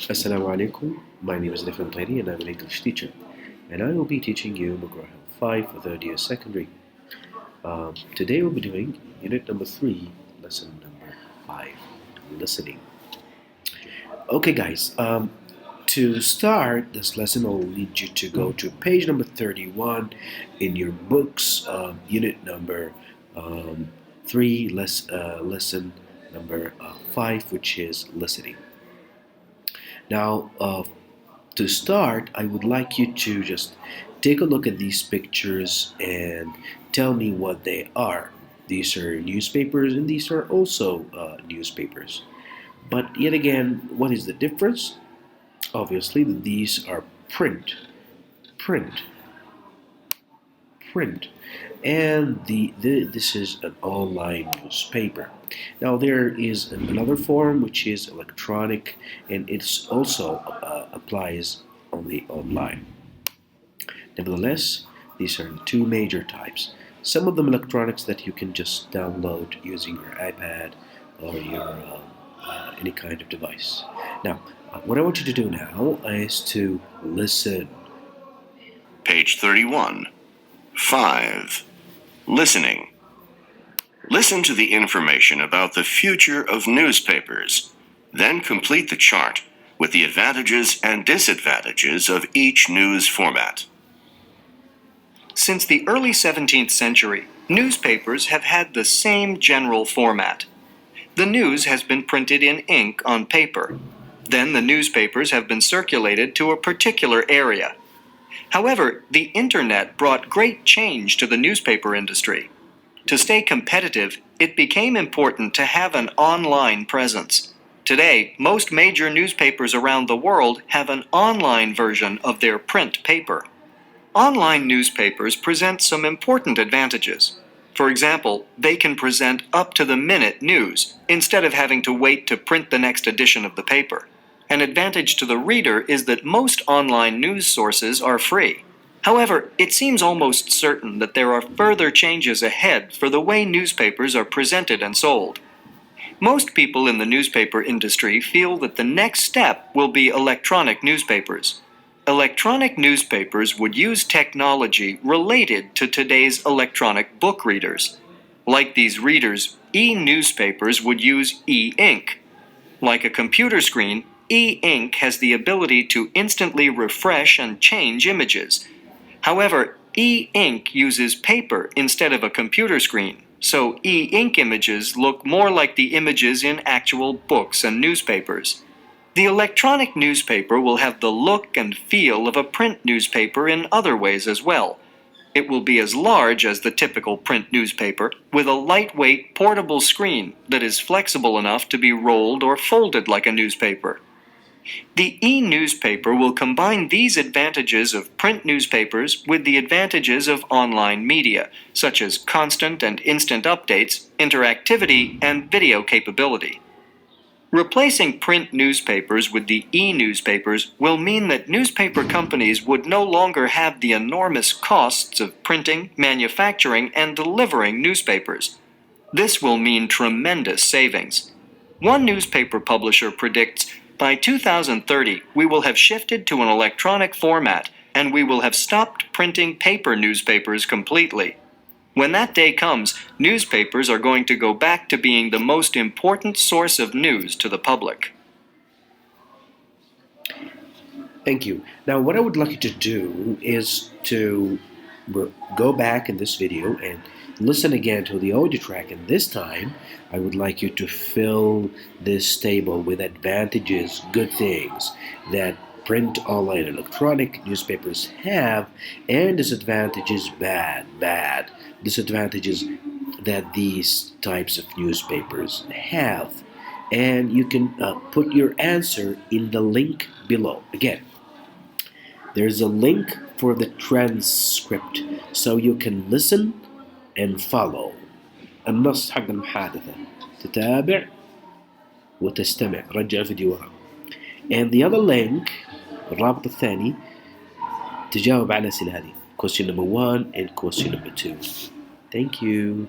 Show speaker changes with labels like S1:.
S1: Assalamu alaikum. My name is Nifan Tairi and I'm an English teacher. And I will be teaching you Magraha 5 for third year secondary. Today we'll be doing unit number 3, lesson number 5, listening. Okay guys, to start this lesson I'll need you to go to page number 31 in your books, unit number 3, lesson number 5, which is listening. Now, to start, I would like you to just take a look at these pictures and tell me what they are. These are newspapers and these are also newspapers. But yet again, what is the difference? Obviously, these are print, and this is an online newspaper. Now there is another form which is electronic, and it's also applies only online. Nevertheless, these are the two major types. Some of them electronics that you can just download using your iPad or your any kind of device. Now, what I want you to do now is to listen.
S2: Page 31. 5. Listening. Listen to the information about the future of newspapers. Then complete the chart with the advantages and disadvantages of each news format.
S3: Since the early 17th century, newspapers have had the same general format. The news has been printed in ink on paper. Then the newspapers have been circulated to a particular area. However, the Internet brought great change to the newspaper industry. To stay competitive, it became important to have an online presence. Today, most major newspapers around the world have an online version of their print paper. Online newspapers present some important advantages. For example, they can present up-to-the-minute news instead of having to wait to print the next edition of the paper. An advantage to the reader is that most online news sources are free. However, it seems almost certain that there are further changes ahead for the way newspapers are presented and sold. Most people in the newspaper industry feel that the next step will be electronic newspapers. Electronic newspapers would use technology related to today's electronic book readers. Like these readers, e-newspapers would use e-ink. Like a computer screen, e-ink has the ability to instantly refresh and change images. However, e-ink uses paper instead of a computer screen, so e-ink images look more like the images in actual books and newspapers. The electronic newspaper will have the look and feel of a print newspaper in other ways as well. It will be as large as the typical print newspaper, with a lightweight portable screen that is flexible enough to be rolled or folded like a newspaper. The e-newspaper will combine these advantages of print newspapers with the advantages of online media, such as constant and instant updates, interactivity, and video capability. Replacing print newspapers with the e-newspapers will mean that newspaper companies would no longer have the enormous costs of printing, manufacturing, and delivering newspapers. This will mean tremendous savings. One newspaper publisher predicts by 2030 we will have shifted to an electronic format and we will have stopped printing paper newspapers completely. When that day comes, newspapers are going to go back to being the most important source of news to the public.
S1: Thank you. Now what I would like you to do is to go back in this video and listen again to the audio track, and this time I would like you to fill this table with advantages, good things that print, online, electronic newspapers have, and disadvantages, bad disadvantages that these types of newspapers have. And you can put your answer in the link below. Again, there's a link for the transcript so you can listen and follow. النص حق المحادثة تتابع وتستمع، رجع الفيديو ورا. And the other link الرابط الثاني تجاوب على الأسئلة هذه question number 1 and question number 2. Thank you.